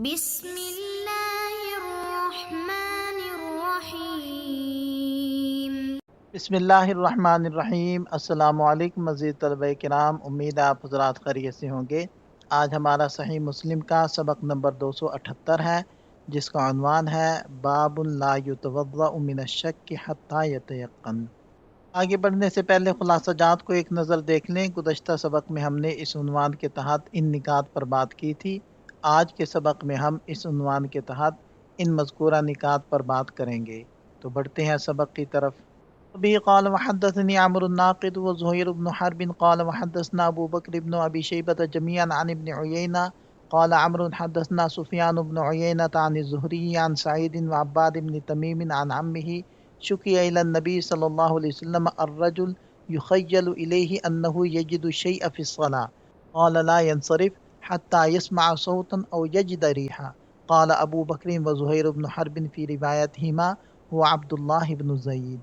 بسم اللہ الرحمن الرحیم۔ بسم اللہ الرحمن الرحیم۔ السلام علیکم مزید طلبہ کرام، امید ہے آپ حضرات خیریت سے ہوں گے۔ آج ہمارا صحیح مسلم کا سبق نمبر 278 ہے، جس کا عنوان ہے باب لا یتوضأ من الشک حتی یتیقن۔ آگے بڑھنے سے پہلے خلاصہ جات کو ایک نظر دیکھ لیں۔ گزشتہ سبق میں ہم نے اس عنوان کے تحت ان نکات پر بات کی تھی۔ آج کے سبق میں ہم اس عنوان کے تحت ان مذکورہ نکات پر بات کریں گے۔ تو بڑھتے ہیں سبق کی طرف۔ ابي قال وحدثني عمرو الناقد وزهير بن حرب قال وحدثنا ابو بكر بن ابي شيبة جميعا عن ابن عيينة قال عمرو حدثنا سفيان بن عيينة عن الزهري عن سعيد وعباد بن تميم عن عمه شكي الى النبي صلى الله عليه وسلم الرجل يخيل اليه انه يجد الشيء في الصلاة قال لا ينصرف حتى يسمع صوتا او يجد ريحا قال ابو بكر وزهير بن حرب في روايتهما هو عبد الله بن زيد۔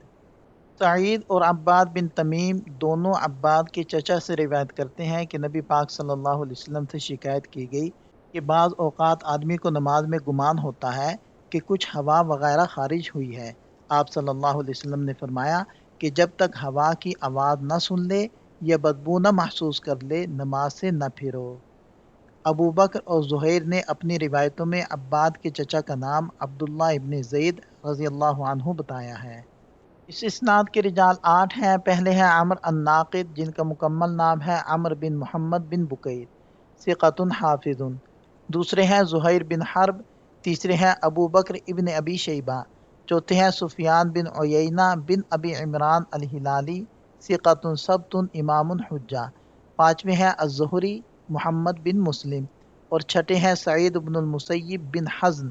سعید اور عباد بن تمیم دونوں عباد کے چچا سے روایت کرتے ہیں کہ نبی پاک صلی اللہ علیہ وسلم سے شکایت کی گئی کہ بعض اوقات آدمی کو نماز میں گمان ہوتا ہے کہ کچھ ہوا وغیرہ خارج ہوئی ہے۔ آپ صلی اللہ علیہ وسلم نے فرمایا کہ جب تک ہوا کی آواز نہ سن لے یا بدبو نہ محسوس کر لے نماز سے نہ پھرو۔ ابو بکر اور زہیر نے اپنی روایتوں میں عباد کے چچا کا نام عبداللہ ابن زید رضی اللہ عنہ بتایا ہے۔ اس اسناد کے رجال 8 ہیں۔ پہلے ہیں عمر الناقد، جن کا مکمل نام ہے عمر بن محمد بن بکیر، ثقۃ حافظ۔ دوسرے ہیں زہیر بن حرب۔ تیسرے ہیں ابو بکر ابن ابی شیبہ۔ چوتھے ہیں سفیان بن عیینہ بن ابی عمران الہلالی، ثقۃ ثبت امام حجہ۔ پانچویں ہیں الزہری محمد بن مسلم، اور چھٹے ہیں سعید بن المسیب بن حزن،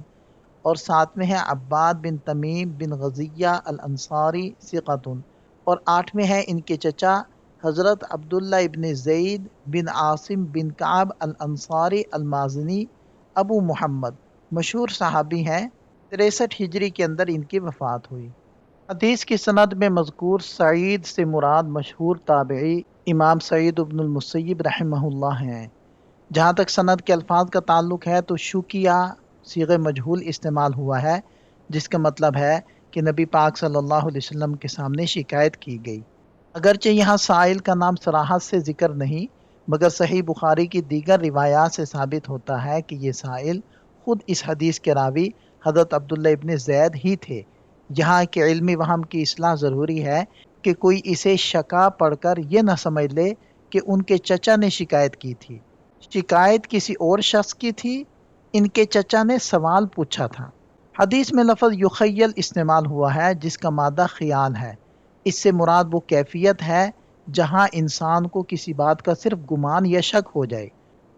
اور ساتویں ہیں عباد بن تمیم بن غزیہ الانصاری ثقۃ، اور آٹھویں ہیں ان کے چچا حضرت عبداللہ ابن زید بن عاصم بن کعب الانصاری المازنی ابو محمد، مشہور صحابی ہیں۔ 63 ہجری کے اندر ان کی وفات ہوئی۔ حدیث کی سند میں مذکور سعید سے مراد مشہور تابعی امام سعید بن المسیب رحمہ اللہ ہیں۔ جہاں تک سند کے الفاظ کا تعلق ہے تو شکیہ صیغہ مجہول استعمال ہوا ہے، جس کا مطلب ہے کہ نبی پاک صلی اللہ علیہ وسلم کے سامنے شکایت کی گئی۔ اگرچہ یہاں سائل کا نام صراحت سے ذکر نہیں، مگر صحیح بخاری کی دیگر روایات سے ثابت ہوتا ہے کہ یہ سائل خود اس حدیث کے راوی حضرت عبداللہ ابن زید ہی تھے۔ یہاں کے علمی وہم کی اصلاح ضروری ہے کہ کوئی اسے شکا پڑھ کر یہ نہ سمجھ لے کہ ان کے چچا نے شکایت کی تھی۔ شکایت کسی اور شخص کی تھی، ان کے چچا نے سوال پوچھا تھا۔ حدیث میں لفظ یخیل استعمال ہوا ہے، جس کا مادہ خیال ہے۔ اس سے مراد وہ کیفیت ہے جہاں انسان کو کسی بات کا صرف گمان یا شک ہو جائے۔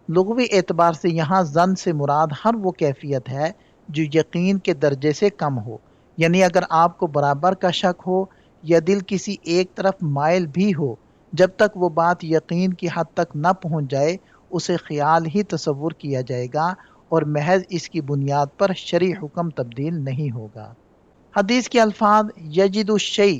لغوی اعتبار سے یہاں ظن سے مراد ہر وہ کیفیت ہے جو یقین کے درجے سے کم ہو، یعنی اگر آپ کو برابر کا شک ہو یا دل کسی ایک طرف مائل بھی ہو، جب تک وہ بات یقین کی حد تک نہ پہنچ جائے اسے خیال ہی تصور کیا جائے گا اور محض اس کی بنیاد پر شرعی حکم تبدیل نہیں ہوگا۔ حدیث کے الفاظ یجد الشیء،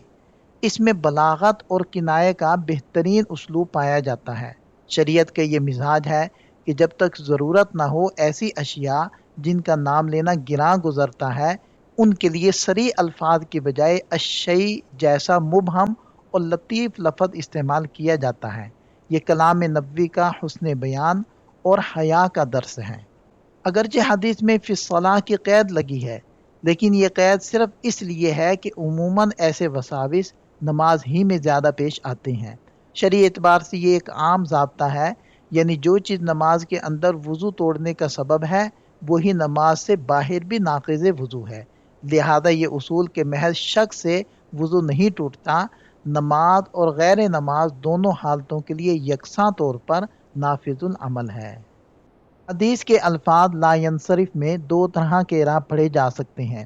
اس میں بلاغت اور کنایہ کا بہترین اسلوب پایا جاتا ہے۔ شریعت کا یہ مزاج ہے کہ جب تک ضرورت نہ ہو ایسی اشیاء جن کا نام لینا گراں گزرتا ہے ان کے لیے صریح الفاظ کی بجائے الشیء جیسا مبہم اور لطیف لفظ استعمال کیا جاتا ہے۔ یہ کلام نبوی کا حسن بیان اور حیا کا درس ہے۔ اگرچہ حدیث میں فی الصلاۃ کی قید لگی ہے، لیکن یہ قید صرف اس لیے ہے کہ عموماً ایسے وساوس نماز ہی میں زیادہ پیش آتے ہیں۔ شرعی اعتبار سے یہ ایک عام ضابطہ ہے، یعنی جو چیز نماز کے اندر وضو توڑنے کا سبب ہے وہی نماز سے باہر بھی ناقض وضو ہے۔ لہذا یہ اصول کے محض شک سے وضو نہیں ٹوٹتا، نماز اور غیر نماز دونوں حالتوں کے لیے یکساں طور پر نافذ العمل ہے۔ حدیث کے الفاظ لا ینصرف میں 2 طرح کے اعراب پڑھے جا سکتے ہیں۔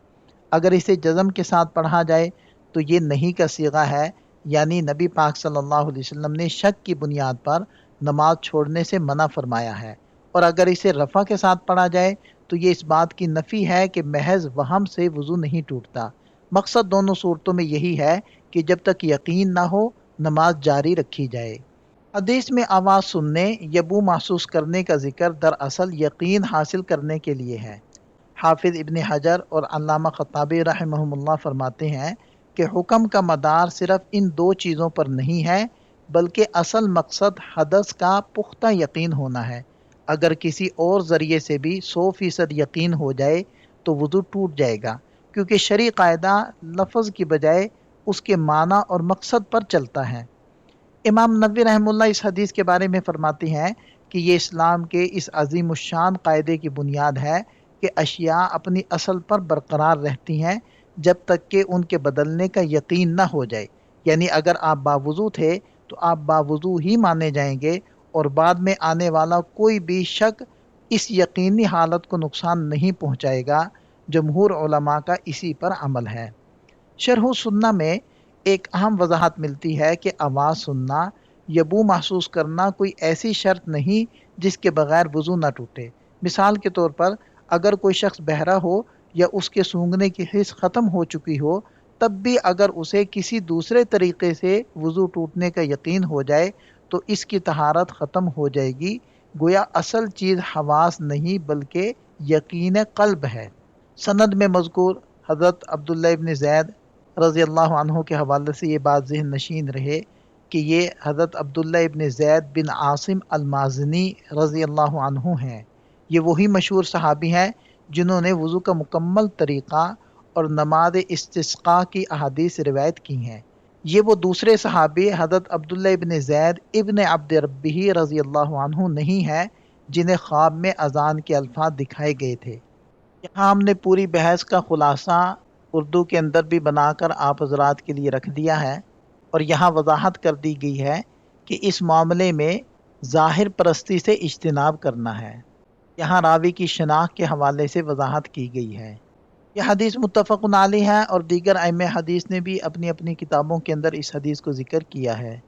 اگر اسے جزم کے ساتھ پڑھا جائے تو یہ نہیں کا صیغہ ہے، یعنی نبی پاک صلی اللہ علیہ وسلم نے شک کی بنیاد پر نماز چھوڑنے سے منع فرمایا ہے، اور اگر اسے رفع کے ساتھ پڑھا جائے تو یہ اس بات کی نفی ہے کہ محض وہم سے وضو نہیں ٹوٹتا۔ مقصد دونوں صورتوں میں یہی ہے کہ جب تک یقین نہ ہو نماز جاری رکھی جائے۔ حدیث میں آواز سننے یا بو محسوس کرنے کا ذکر دراصل یقین حاصل کرنے کے لیے ہے۔ حافظ ابن حجر اور علامہ خطابی رحمہم اللہ فرماتے ہیں کہ حکم کا مدار صرف ان دو چیزوں پر نہیں ہے، بلکہ اصل مقصد حدث کا پختہ یقین ہونا ہے۔ اگر کسی اور ذریعے سے بھی 100% یقین ہو جائے تو وضو ٹوٹ جائے گا، کیونکہ شرعی قاعدہ لفظ کی بجائے اس کے معنی اور مقصد پر چلتا ہے۔ امام نووی رحمہ اللہ اس حدیث کے بارے میں فرماتے ہیں کہ یہ اسلام کے اس عظیم الشان قاعدے کی بنیاد ہے کہ اشیاء اپنی اصل پر برقرار رہتی ہیں جب تک کہ ان کے بدلنے کا یقین نہ ہو جائے۔ یعنی اگر آپ باوضو تھے تو آپ باوضو ہی مانے جائیں گے، اور بعد میں آنے والا کوئی بھی شک اس یقینی حالت کو نقصان نہیں پہنچائے گا۔ جمہور علماء کا اسی پر عمل ہے۔ شرح سنہ میں ایک اہم وضاحت ملتی ہے کہ آواز سننا یا بو محسوس کرنا کوئی ایسی شرط نہیں جس کے بغیر وضو نہ ٹوٹے۔ مثال کے طور پر اگر کوئی شخص بہرا ہو یا اس کے سونگھنے کی حس ختم ہو چکی ہو، تب بھی اگر اسے کسی دوسرے طریقے سے وضو ٹوٹنے کا یقین ہو جائے تو اس کی طہارت ختم ہو جائے گی۔ گویا اصل چیز حواس نہیں بلکہ یقین قلب ہے۔ سند میں مذکور حضرت عبداللہ ابن زید رضی اللہ عنہ کے حوالے سے یہ بات ذہن نشین رہے کہ یہ حضرت عبداللہ ابن زید بن عاصم المازنی رضی اللہ عنہ ہیں۔ یہ وہی مشہور صحابی ہیں جنہوں نے وضو کا مکمل طریقہ اور نماز استسقاء کی احادیث روایت کی ہیں۔ یہ وہ دوسرے صحابی حضرت عبداللہ ابن زید ابن عبد ربہ رضی اللہ عنہ نہیں ہیں جنہیں خواب میں اذان کے الفاظ دکھائے گئے تھے۔ یہاں ہم نے پوری بحث کا خلاصہ اردو کے اندر بھی بنا کر آپ حضرات کے لیے رکھ دیا ہے، اور یہاں وضاحت کر دی گئی ہے کہ اس معاملے میں ظاہر پرستی سے اجتناب کرنا ہے۔ یہاں راوی کی شناخت کے حوالے سے وضاحت کی گئی ہے۔ یہ حدیث متفق علیہ ہے، اور دیگر ائمہ حدیث نے بھی اپنی اپنی کتابوں کے اندر اس حدیث کو ذکر کیا ہے۔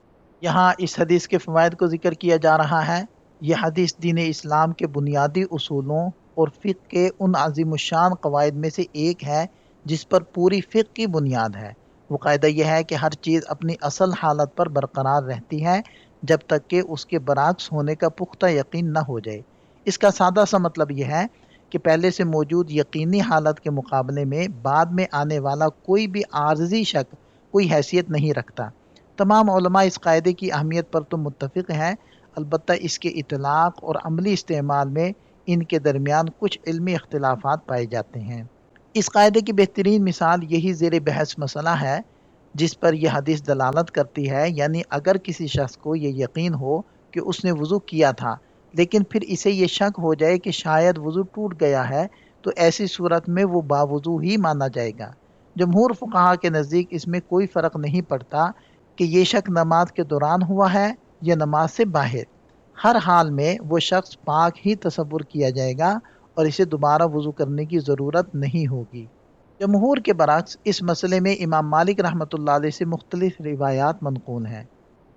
یہاں اس حدیث کے فوائد کو ذکر کیا جا رہا ہے۔ یہ حدیث دین اسلام کے بنیادی اصولوں اور فقہ کے ان عظیم الشان قواعد میں سے ایک ہے جس پر پوری فقہ کی بنیاد ہے۔ وہ قاعدہ یہ ہے کہ ہر چیز اپنی اصل حالت پر برقرار رہتی ہے جب تک کہ اس کے برعکس ہونے کا پختہ یقین نہ ہو جائے۔ اس کا سادہ سا مطلب یہ ہے کہ پہلے سے موجود یقینی حالت کے مقابلے میں بعد میں آنے والا کوئی بھی عارضی شک کوئی حیثیت نہیں رکھتا۔ تمام علماء اس قاعدے کی اہمیت پر تو متفق ہیں، البتہ اس کے اطلاق اور عملی استعمال میں ان کے درمیان کچھ علمی اختلافات پائے جاتے ہیں۔ اس قاعدے کی بہترین مثال یہی زیر بحث مسئلہ ہے جس پر یہ حدیث دلالت کرتی ہے، یعنی اگر کسی شخص کو یہ یقین ہو کہ اس نے وضو کیا تھا لیکن پھر اسے یہ شک ہو جائے کہ شاید وضو ٹوٹ گیا ہے، تو ایسی صورت میں وہ باوضو ہی مانا جائے گا۔ جمہور فقہا کے نزدیک اس میں کوئی فرق نہیں پڑتا کہ یہ شک نماز کے دوران ہوا ہے یا نماز سے باہر۔ ہر حال میں وہ شخص پاک ہی تصور کیا جائے گا اور اسے دوبارہ وضو کرنے کی ضرورت نہیں ہوگی۔ جمہور کے برعکس اس مسئلے میں امام مالک رحمۃ اللہ علیہ سے مختلف روایات منقول ہیں۔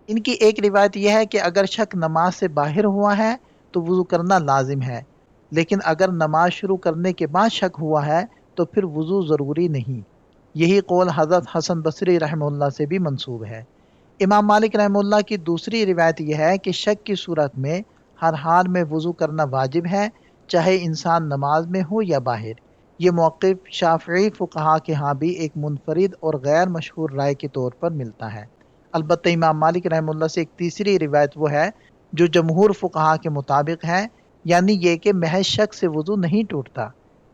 ان کی ایک روایت یہ ہے کہ اگر شک نماز سے باہر ہوا ہے تو وضو کرنا لازم ہے، لیکن اگر نماز شروع کرنے کے بعد شک ہوا ہے تو پھر وضو ضروری نہیں۔ یہی قول حضرت حسن بصری رحمہ اللہ سے بھی منسوب ہے۔ امام مالک رحمہ اللہ کی دوسری روایت یہ ہے کہ شک کی صورت میں ہر حال میں وضو کرنا واجب ہے، چاہے انسان نماز میں ہو یا باہر۔ یہ موقف شافعی فقہا کے ہاں بھی ایک منفرد اور غیر مشہور رائے کے طور پر ملتا ہے۔ البتہ امام مالک رحمہ اللہ سے ایک تیسری روایت وہ ہے جو جمہور فقہا کے مطابق ہے، یعنی یہ کہ محض شک سے وضو نہیں ٹوٹتا۔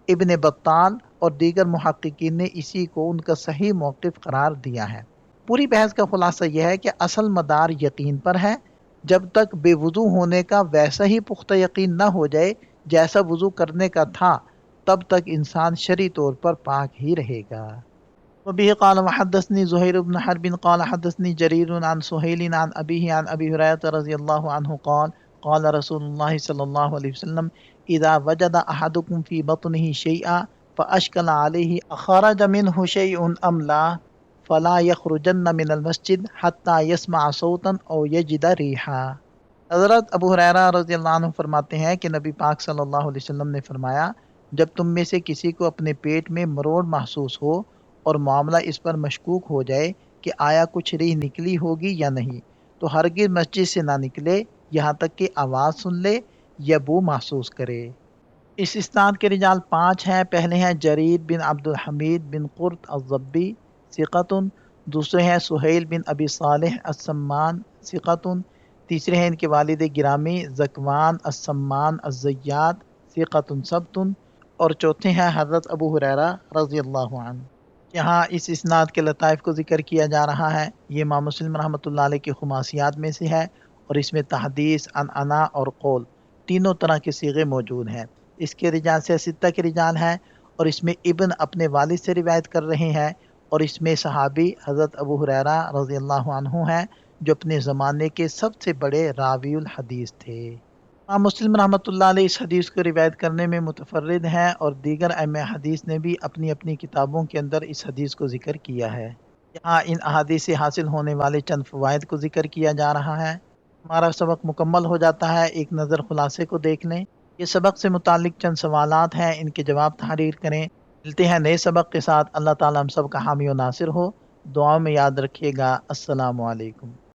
ابن بطال اور دیگر محققین نے اسی کو ان کا صحیح موقف قرار دیا ہے۔ پوری بحث کا خلاصہ یہ ہے کہ اصل مدار یقین پر ہے۔ جب تک بے وضو ہونے کا ویسا ہی پختہ یقین نہ ہو جائے جیسا وضو کرنے کا تھا، تب تک انسان شرعی طور پر پاک ہی رہے گا۔ وبه قال وحدثني زهير بن حرب قال حدثني جرير عن سهيل عن أبيه عن أبي هريرة رضي الله عنه قال قال رسول الله صلى الله عليه وسلم إذا وجد أحدكم في بطنه شيئا فأشكل عليه أخرج منه شيء أم لا فلا يخرجن من المسجد حتى يسمع صوتا أو يجد ريحا۔ حضرت ابو ہریرہ رضی اللہ عنہ فرماتے ہیں کہ نبی پاک صلی اللہ علیہ وسلم نے فرمایا، جب تم میں سے کسی کو اپنے پیٹ میں مروڑ محسوس ہو اور معاملہ اس پر مشکوک ہو جائے کہ آیا کچھ ریح نکلی ہوگی یا نہیں، تو ہرگز مسجد سے نہ نکلے یہاں تک کہ آواز سن لے یا بو محسوس کرے۔ اس اسناد کے رجال 5 ہیں۔ پہلے ہیں جریر بن عبد الحمید بن قرط الضبی ثقۃ، دوسرے ہیں سہیل بن ابی صالح السمان ثقۃ، تیسرے ہیں ان کے والد گرامی ذکوان السمان الزیات ثقۃ ثبت، اور چوتھے ہیں حضرت ابو ہریرہ رضی اللہ عنہ۔ یہاں اس اسناد کے لطائف کو ذکر کیا جا رہا ہے۔ یہ امام مسلم رحمۃ اللہ علیہ کی خماسیات میں سے ہے، اور اس میں تحدیث، عنعنہ اور قول تینوں طرح کے صیغے موجود ہیں۔ اس کے رجال سے ستہ کے رجال ہیں، اور اس میں ابن اپنے والد سے روایت کر رہے ہیں، اور اس میں صحابی حضرت ابو ہریرہ رضی اللہ عنہ ہیں جو اپنے زمانے کے سب سے بڑے راوی الحدیث تھے۔ امام مسلم رحمۃ اللہ علیہ اس حدیث کو روایت کرنے میں متفرد ہیں، اور دیگر ائمہ حدیث نے بھی اپنی اپنی کتابوں کے اندر اس حدیث کو ذکر کیا ہے۔ یہاں ان احادیث سے حاصل ہونے والے چند فوائد کو ذکر کیا جا رہا ہے۔ ہمارا سبق مکمل ہو جاتا ہے، ایک نظر خلاصے کو دیکھ لیں۔ یہ سبق سے متعلق چند سوالات ہیں، ان کے جواب تحریر کریں۔ ملتے ہیں نئے سبق کے ساتھ۔ اللہ تعالیٰ ہم سب کا حامی و ناصر ہو۔ دعاؤں میں یاد رکھیے گا۔ السلام علیکم۔